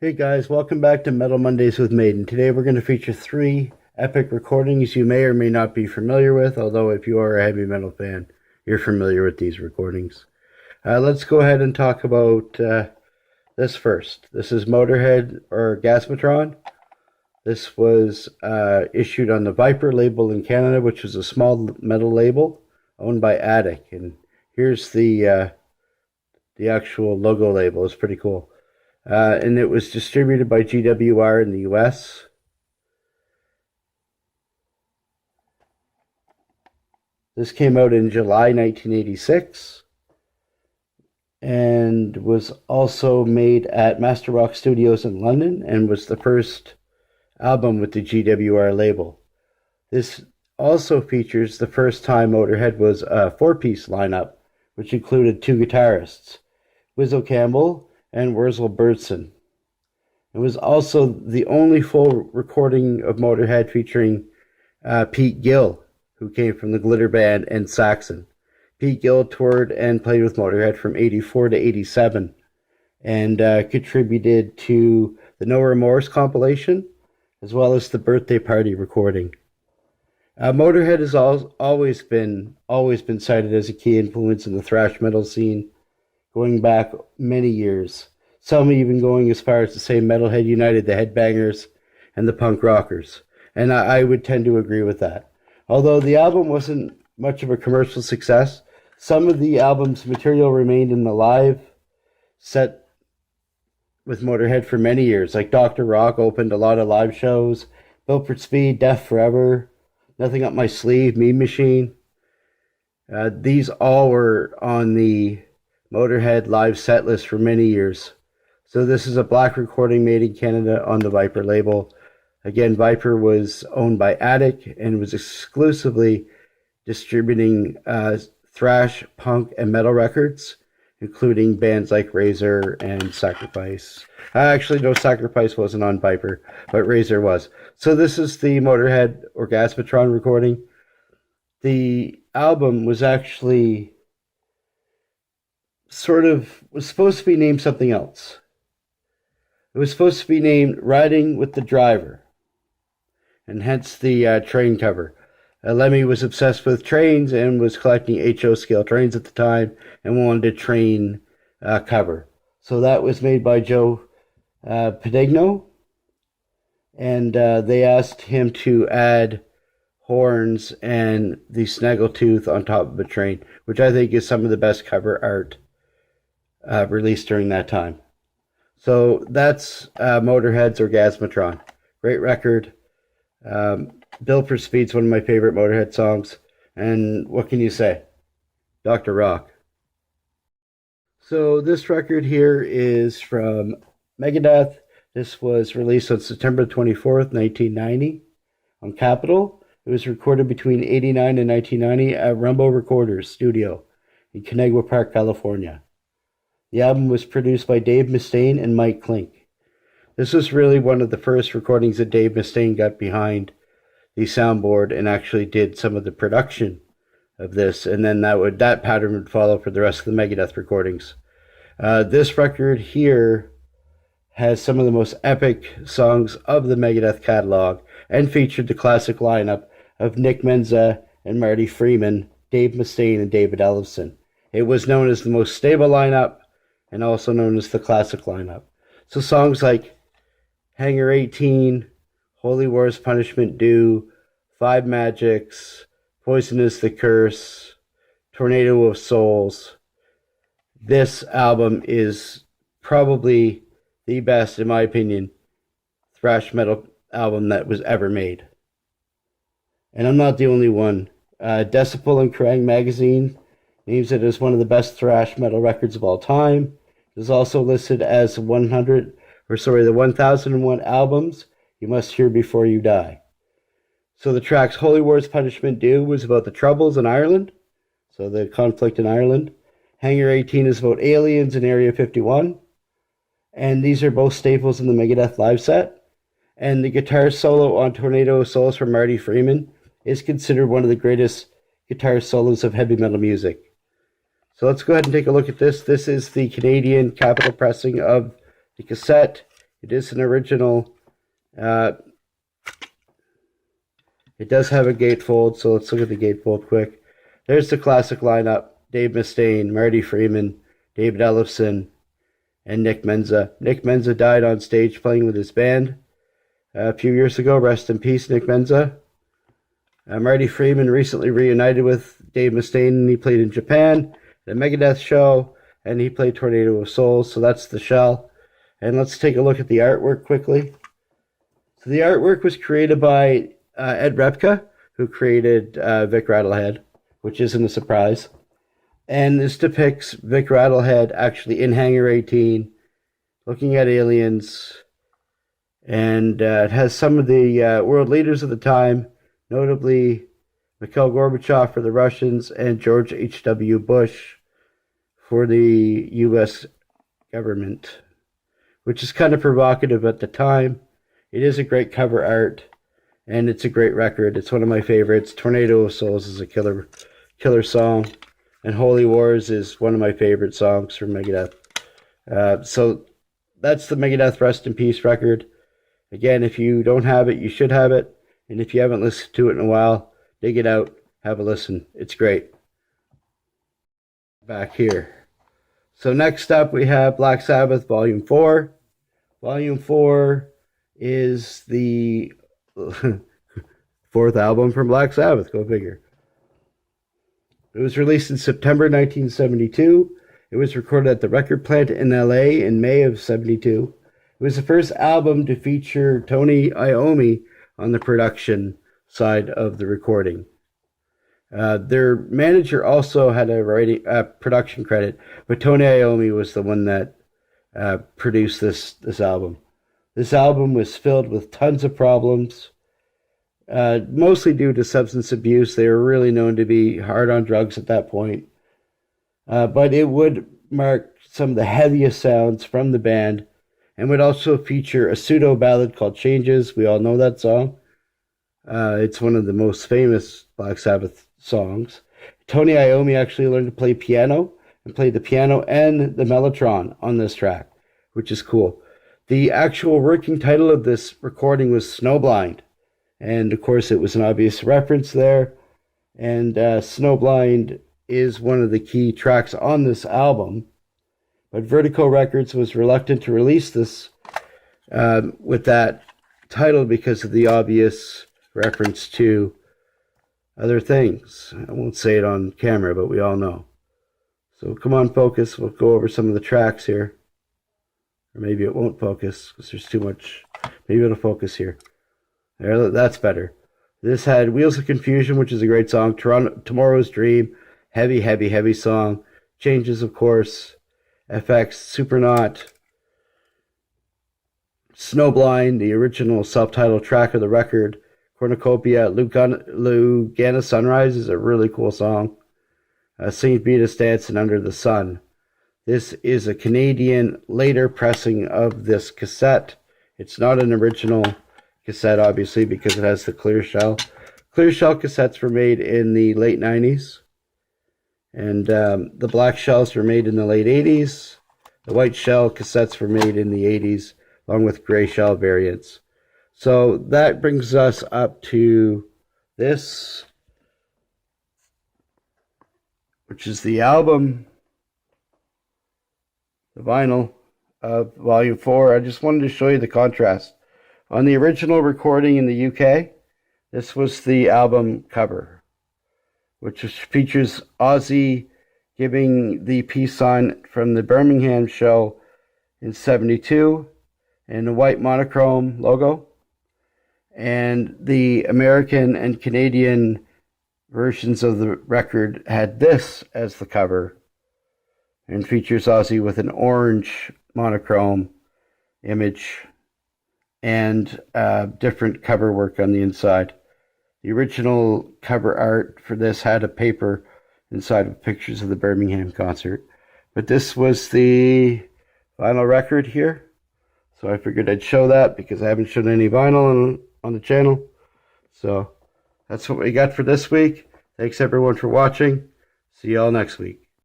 Hey guys, welcome back to Metal Mondays with Maiden. Today we're going to feature three epic recordings you may or may not be familiar with, although if you are a heavy metal fan, you're familiar with these recordings. Let's go ahead and talk about this first. This is Motörhead or Gasmatron. This was issued on the Viper label in Canada, which was a small metal label owned by Attic. And here's the actual logo label. It's pretty cool. And it was distributed by GWR in the US. This came out in July 1986 and was also made at Master Rock Studios in London and was the first album with the GWR label. This also features the first time Motörhead was a four-piece lineup, which included two guitarists, Wizzo Campbell and Wurzel Bertson. It was also the only full recording of Motörhead featuring Pete Gill, who came from the Glitter Band and Saxon. Pete Gill toured and played with Motörhead from 84 to 87 and contributed to the No Remorse compilation as well as the Birthday Party recording. Motörhead has always been cited as a key influence in the thrash metal scene, going back many years. Some even going as far as to say Metalhead united the headbangers and the punk rockers. And I would tend to agree with that. Although the album wasn't much of a commercial success, some of the album's material remained in the live set with Motörhead for many years. Like Dr. Rock opened a lot of live shows, Built for Speed, Death Forever, Nothing Up My Sleeve, Mean Machine. These all were on the Motörhead live set list for many years. So this is a black recording made in Canada on the Viper label. Again, Viper was owned by Attic and was exclusively distributing thrash, punk, and metal records, including bands like Razor and Sacrifice. Actually, no, Sacrifice wasn't on Viper, but Razor was. So this is the Motörhead or Gasmatron recording. The album was actually was supposed to be named something else. It was supposed to be named Riding with the Driver, and hence the train cover. Lemmy was obsessed with trains and was collecting HO scale trains at the time and wanted a train cover. So that was made by Joe Pedigno, and they asked him to add horns and the snaggletooth on top of a train, which I think is some of the best cover art released during that time. So that's Motörhead's Orgasmatron. Great record. Built for Speed's one of my favorite Motörhead songs. And what can you say? Dr. Rock. So this record here is from Megadeth. This was released on September 24th, 1990 on Capitol. It was recorded between 89 and 1990 at Rumbo Recorders Studio in Canegua Park, California. The album was produced by Dave Mustaine and Mike Klink. This was really one of the first recordings that Dave Mustaine got behind the soundboard and actually did some of the production of this, and then that pattern would follow for the rest of the Megadeth recordings. This record here has some of the most epic songs of the Megadeth catalog and featured the classic lineup of Nick Menza and Marty Freeman, Dave Mustaine, and David Ellefson. It was known as the most stable lineup and also known as the classic lineup. So songs like Hangar 18, Holy War's Punishment Due, Five Magics, Poison is the Curse, Tornado of Souls. This album is probably the best, in my opinion, thrash metal album that was ever made. And I'm not the only one. Decibel and Kerrang! Magazine names it as one of the best thrash metal records of all time. It is also listed as the 1001 albums you must hear before you die. So the tracks Holy War's Punishment Due was about the Troubles in Ireland, so the conflict in Ireland. Hangar 18 is about aliens in Area 51. And these are both staples in the Megadeth live set. And the guitar solo on Tornado of Souls from Marty Freeman is considered one of the greatest guitar solos of heavy metal music. So let's go ahead and take a look at this. This is the Canadian Capitol pressing of the cassette. It is an original. It does have a gatefold, so let's look at the gatefold quick. There's the classic lineup: Dave Mustaine, Marty Freeman, David Ellefson, and Nick Menza. Nick Menza died on stage playing with his band a few years ago. Rest in peace, Nick Menza. Marty Freeman recently reunited with Dave Mustaine, and he played in Japan at a Megadeth show, and he played Tornado of Souls, so that's the shell. And let's take a look at the artwork quickly. So the artwork was created by Ed Repka, who created Vic Rattlehead, which isn't a surprise. And this depicts Vic Rattlehead actually in Hangar 18, looking at aliens. And it has some of the world leaders of the time, notably Mikhail Gorbachev for the Russians and George H.W. Bush for the U.S. government, which is kind of provocative at the time. It is a great cover art, and it's a great record. It's one of my favorites. Tornado of Souls is a killer song, and Holy Wars is one of my favorite songs from Megadeth. So that's the Megadeth Rest in Peace record. Again, if you don't have it, you should have it. And if you haven't listened to it in a while, dig it out, have a listen. It's great. Back here. So next up we have Black Sabbath Volume 4. Volume 4 is the fourth album from Black Sabbath. Go figure. It was released in September 1972. It was recorded at the record plant in LA in May of 72. It was the first album to feature Tony Iommi on the production side of the recording. Their manager also had a production credit, but Tony Iommi was the one that produced this album. This album was filled with tons of problems, mostly due to substance abuse. They were really known to be hard on drugs at that point. But it would mark some of the heaviest sounds from the band, and would also feature a pseudo ballad called Changes. We all know that song. It's one of the most famous Black Sabbath songs. Tony Iommi actually learned to play piano, and played the piano and the mellotron on this track, which is cool. The actual working title of this recording was Snowblind, and of course it was an obvious reference there. And Snowblind is one of the key tracks on this album, but Vertigo Records was reluctant to release this with that title because of the obvious reference to other things. I won't say it on camera, but we all know. So come on, focus. We'll go over some of the tracks here. Or maybe it won't focus because there's too much. Maybe it'll focus here. There, that's better. This had Wheels of Confusion, which is a great song. Tomorrow's Dream, heavy, heavy, heavy song. Changes, of course. FX, Supernaut. Snowblind, the original self-titled track of the record. Cornucopia, Lugana Sunrise is a really cool song. St. Vitus Dance and Under the Sun. This is a Canadian later pressing of this cassette. It's not an original cassette, obviously, because it has the clear shell. Clear shell cassettes were made in the late 90s. And the black shells were made in the late 80s. The white shell cassettes were made in the 80s, along with gray shell variants. So that brings us up to this, which is the album, the vinyl of Volume 4. I just wanted to show you the contrast. On the original recording in the UK, this was the album cover, which features Ozzy giving the peace sign from the Birmingham show in 72 and a white monochrome logo. And the American and Canadian versions of the record had this as the cover and features Ozzy with an orange monochrome image and different cover work on the inside. The original cover art for this had a paper inside with pictures of the Birmingham concert. But this was the vinyl record here. So I figured I'd show that because I haven't shown any vinyl on the channel. So that's what we got for this week. Thanks everyone for watching. See y'all next week.